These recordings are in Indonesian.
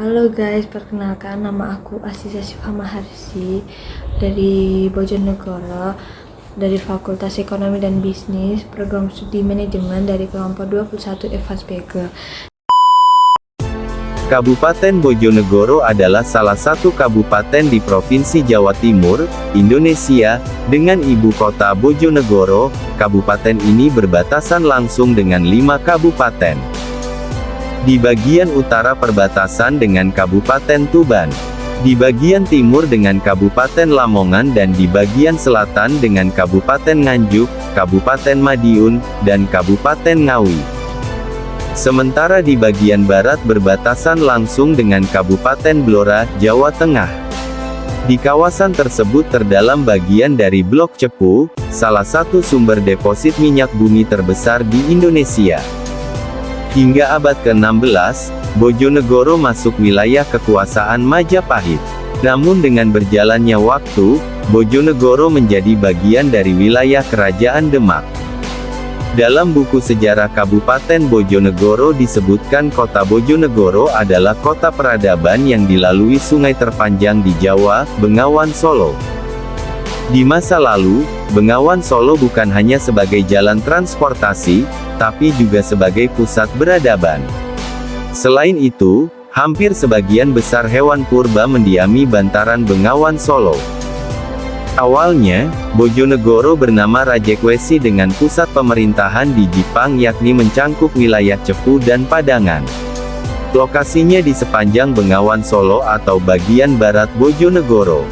Halo guys, perkenalkan nama aku Aziza Syifa Maharsi dari Bojonegoro, dari Fakultas Ekonomi dan Bisnis, Program Studi Manajemen dari kelompok 21 Evas BG. Kabupaten Bojonegoro adalah salah satu kabupaten di Provinsi Jawa Timur, Indonesia, dengan ibu kota Bojonegoro. Kabupaten ini berbatasan langsung dengan 5 kabupaten. Di bagian utara perbatasan dengan Kabupaten Tuban, di bagian timur dengan Kabupaten Lamongan dan di bagian selatan dengan Kabupaten Nganjuk, Kabupaten Madiun, dan Kabupaten Ngawi. Sementara di bagian barat berbatasan langsung dengan Kabupaten Blora, Jawa Tengah. Di kawasan tersebut terdalam bagian dari Blok Cepu, salah satu sumber deposit minyak bumi terbesar di Indonesia. Hingga abad ke-16, Bojonegoro masuk wilayah kekuasaan Majapahit. Namun dengan berjalannya waktu, Bojonegoro menjadi bagian dari wilayah Kerajaan Demak. Dalam buku sejarah Kabupaten Bojonegoro disebutkan kota Bojonegoro adalah kota peradaban yang dilalui sungai terpanjang di Jawa, Bengawan Solo. Di masa lalu, Bengawan Solo bukan hanya sebagai jalan transportasi, tapi juga sebagai pusat peradaban. Selain itu, hampir sebagian besar hewan purba mendiami bantaran Bengawan Solo. Awalnya, Bojonegoro bernama Rajekwesi dengan pusat pemerintahan di Jipang yakni mencangkup wilayah Cepu dan Padangan. Lokasinya di sepanjang Bengawan Solo atau bagian barat Bojonegoro.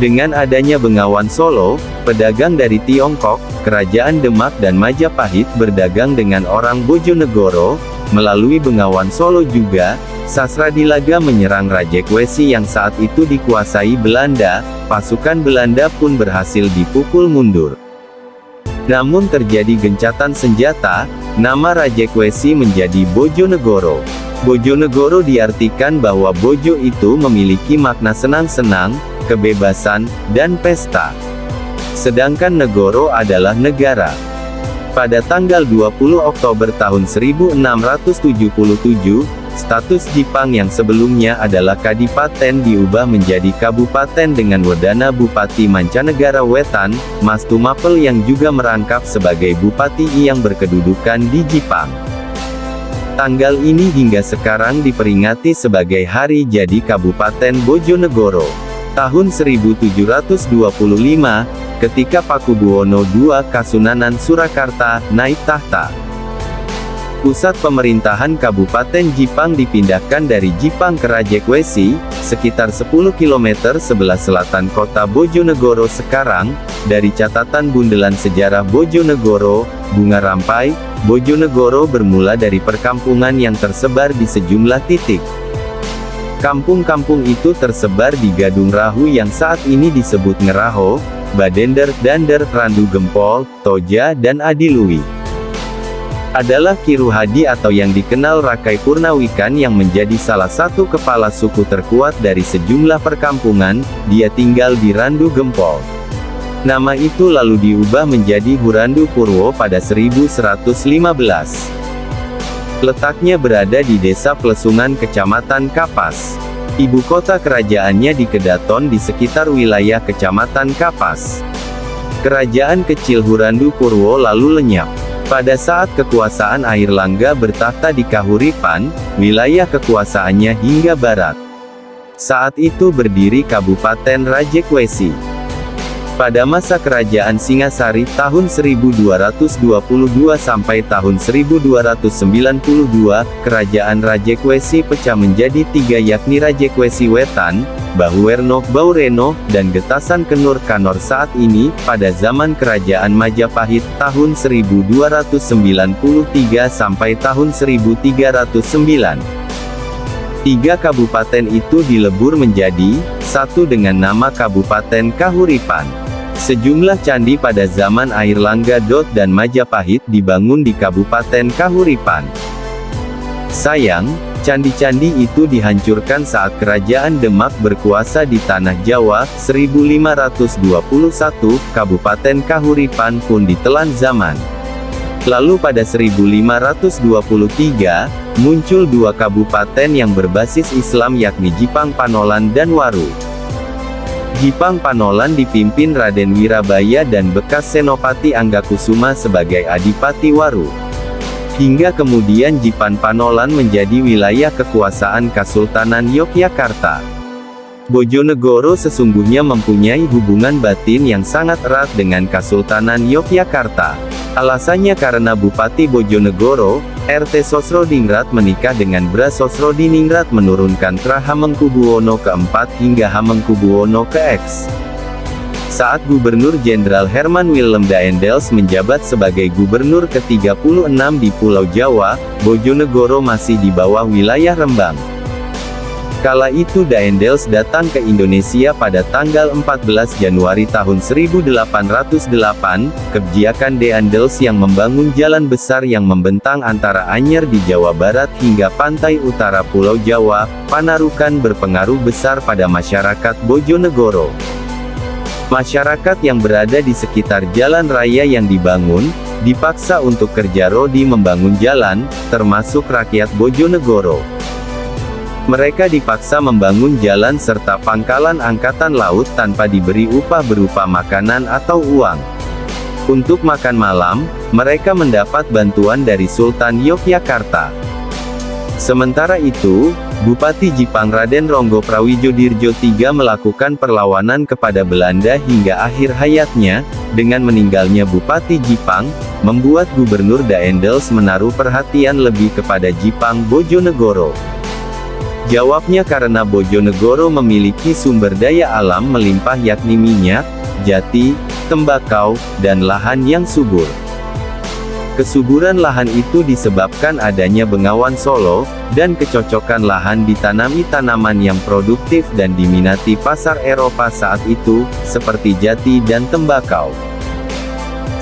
Dengan adanya Bengawan Solo, pedagang dari Tiongkok, Kerajaan Demak dan Majapahit berdagang dengan orang Bojonegoro. Melalui Bengawan Solo juga, Sasradilaga menyerang Rajekwesi yang saat itu dikuasai Belanda. Pasukan Belanda pun berhasil dipukul mundur. Namun terjadi gencatan senjata, nama Rajekwesi menjadi Bojonegoro. Bojonegoro diartikan bahwa Bojo itu memiliki makna senang-senang, kebebasan, dan pesta. Sedangkan Negoro adalah negara. Pada tanggal 20 Oktober tahun 1677, status Jipang yang sebelumnya adalah Kadipaten diubah menjadi Kabupaten dengan wedana Bupati Mancanegara Wetan, Mas Tumapel yang juga merangkap sebagai Bupati yang berkedudukan di Jipang. Tanggal ini hingga sekarang diperingati sebagai Hari Jadi Kabupaten Bojonegoro. Tahun 1725, ketika Pakubuwono II Kasunanan Surakarta naik tahta. Pusat pemerintahan Kabupaten Jipang dipindahkan dari Jipang ke Rajekwesi, sekitar 10 km sebelah selatan kota Bojonegoro sekarang. Dari catatan Bundelan Sejarah Bojonegoro, Bunga Rampai, Bojonegoro bermula dari perkampungan yang tersebar di sejumlah titik. Kampung-kampung itu tersebar di Gadung Rahu yang saat ini disebut Ngeraho, Badender, Dander, Randu Gempol, Toja dan Adiluwi. Adalah Ki Ruhadi atau yang dikenal Rakai Purnawikan yang menjadi salah satu kepala suku terkuat dari sejumlah perkampungan. Dia tinggal di Randu Gempol. Nama itu lalu diubah menjadi Hurandu Purwo pada 1115. Letaknya berada di Desa Plesungan Kecamatan Kapas. Ibu kota kerajaannya di Kedaton di sekitar wilayah Kecamatan Kapas. Kerajaan kecil Hurandu Purwo lalu lenyap. Pada saat kekuasaan Airlangga bertahta di Kahuripan, wilayah kekuasaannya hingga barat. Saat itu berdiri Kabupaten Rajekwesi. Pada masa kerajaan Singasari tahun 1222 sampai tahun 1292, kerajaan Rajekwesi pecah menjadi 3 yakni Rajekwesi Wetan, Bahuwerno, Baureno, dan Getasan Kenur Kanor saat ini. Pada zaman kerajaan Majapahit tahun 1293 sampai tahun 1309. 3 kabupaten itu dilebur menjadi satu dengan nama Kabupaten Kahuripan. Sejumlah candi pada zaman Airlangga dan Majapahit dibangun di Kabupaten Kahuripan. Sayang, candi-candi itu dihancurkan saat Kerajaan Demak berkuasa di Tanah Jawa. 1521, Kabupaten Kahuripan pun ditelan zaman. Lalu pada 1523, muncul dua kabupaten yang berbasis Islam yakni Jipang Panolan dan Waru. Jipang Panolan dipimpin Raden Wirabaya dan bekas Senopati Anggakusuma sebagai Adipati Waru. Hingga kemudian Jipang Panolan menjadi wilayah kekuasaan Kesultanan Yogyakarta. Bojonegoro sesungguhnya mempunyai hubungan batin yang sangat erat dengan Kesultanan Yogyakarta. Alasannya karena Bupati Bojonegoro, RT Sosrodingrat menikah dengan Bra Sosrodiningrat menurunkan Tra Hamengkubuwono keempat hingga Hamengkubuwono ke-X. Saat Gubernur Jenderal Herman Willem Daendels menjabat sebagai Gubernur ke-36 di Pulau Jawa, Bojonegoro masih di bawah wilayah Rembang. Kala itu Daendels datang ke Indonesia pada tanggal 14 Januari tahun 1808, kebijakan Daendels yang membangun jalan besar yang membentang antara Anyer di Jawa Barat hingga pantai utara Pulau Jawa, Panarukan berpengaruh besar pada masyarakat Bojonegoro. Masyarakat yang berada di sekitar jalan raya yang dibangun, dipaksa untuk kerja rodi membangun jalan, termasuk rakyat Bojonegoro. Mereka dipaksa membangun jalan serta pangkalan angkatan laut tanpa diberi upah berupa makanan atau uang. Untuk makan malam, mereka mendapat bantuan dari Sultan Yogyakarta. Sementara itu, Bupati Jipang Raden Ronggo Prawijodirjo III melakukan perlawanan kepada Belanda hingga akhir hayatnya. Dengan meninggalnya Bupati Jipang, membuat Gubernur Daendels menaruh perhatian lebih kepada Jipang Bojonegoro. Jawabnya karena Bojonegoro memiliki sumber daya alam melimpah yakni minyak, jati, tembakau, dan lahan yang subur. Kesuburan lahan itu disebabkan adanya Bengawan Solo, dan kecocokan lahan ditanami tanaman yang produktif dan diminati pasar Eropa saat itu, seperti jati dan tembakau.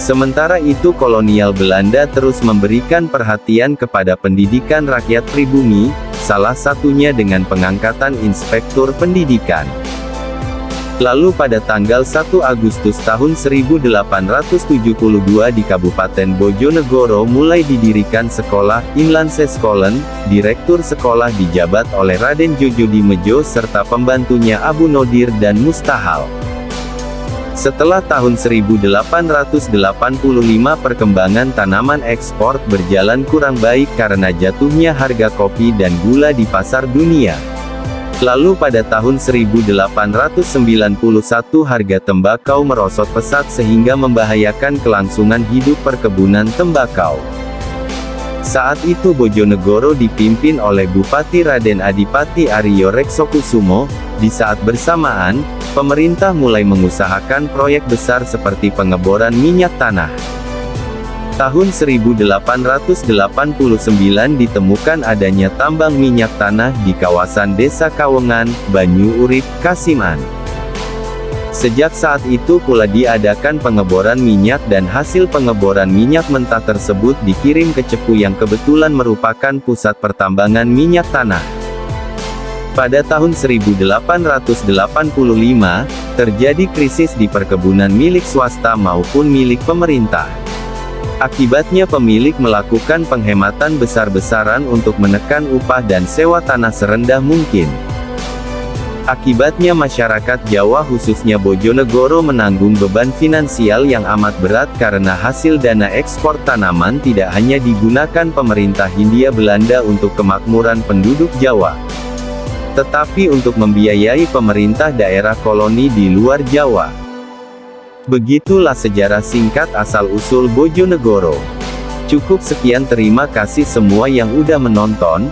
Sementara itu kolonial Belanda terus memberikan perhatian kepada pendidikan rakyat pribumi, salah satunya dengan pengangkatan inspektur pendidikan. Lalu pada tanggal 1 Agustus tahun 1872 di Kabupaten Bojonegoro mulai didirikan sekolah, Inlandseskolen, direktur sekolah dijabat oleh Raden Djodjodimejo serta pembantunya Abu Nodir dan Mustahal. Setelah tahun 1885 perkembangan tanaman ekspor berjalan kurang baik karena jatuhnya harga kopi dan gula di pasar dunia. Lalu pada tahun 1891 harga tembakau merosot pesat sehingga membahayakan kelangsungan hidup perkebunan tembakau. Saat itu Bojonegoro dipimpin oleh Bupati Raden Adipati Aryo Reksokusumo. Di saat bersamaan, pemerintah mulai mengusahakan proyek besar seperti pengeboran minyak tanah. Tahun 1889 ditemukan adanya tambang minyak tanah di kawasan Desa Kawengan, Banyu Urip, Kasiman. Sejak saat itu pula diadakan pengeboran minyak dan hasil pengeboran minyak mentah tersebut dikirim ke Cepu yang kebetulan merupakan pusat pertambangan minyak tanah. Pada tahun 1885, terjadi krisis di perkebunan milik swasta maupun milik pemerintah. Akibatnya pemilik melakukan penghematan besar-besaran untuk menekan upah dan sewa tanah serendah mungkin. Akibatnya masyarakat Jawa khususnya Bojonegoro menanggung beban finansial yang amat berat karena hasil dana ekspor tanaman tidak hanya digunakan pemerintah Hindia Belanda untuk kemakmuran penduduk Jawa, tetapi untuk membiayai pemerintah daerah koloni di luar Jawa. Begitulah sejarah singkat asal-usul Bojonegoro. Cukup sekian, terima kasih semua yang udah menonton.